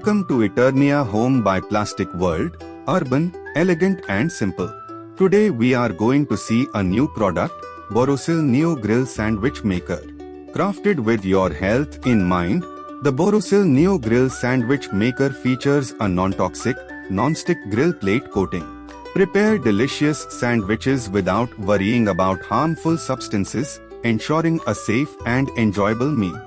Welcome to Eterian Home by Plastic World, urban, elegant and simple. Today we are going to see a new product, Borosil Neo Grill Sandwich Maker. Crafted with your health in mind, the Borosil Neo Grill Sandwich Maker features a non-toxic, non-stick grill plate coating. Prepare delicious sandwiches without worrying about harmful substances, ensuring a safe and enjoyable meal.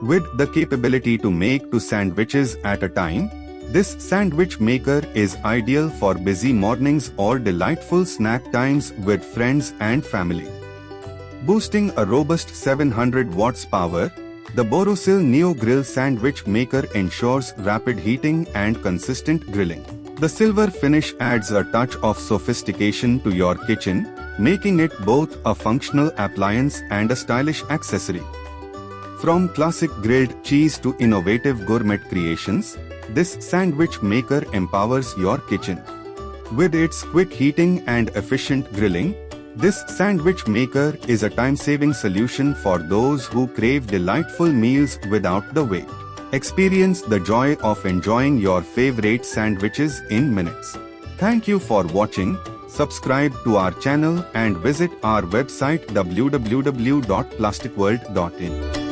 With the capability to make 2 sandwiches at a time, this sandwich maker is ideal for busy mornings or delightful snack times with friends and family. Boasting a robust 700 watts power, the Borosil Neo Grill Sandwich Maker ensures rapid heating and consistent grilling. The silver finish adds a touch of sophistication to your kitchen, making it both a functional appliance and a stylish accessory. From classic grilled cheese to innovative gourmet creations, this sandwich maker empowers your kitchen. With its quick heating and efficient grilling, this sandwich maker is a time-saving solution for those who crave delightful meals without the wait. Experience the joy of enjoying your favorite sandwiches in minutes. Thank you for watching. Subscribe to our channel and visit our website www.plasticworld.in.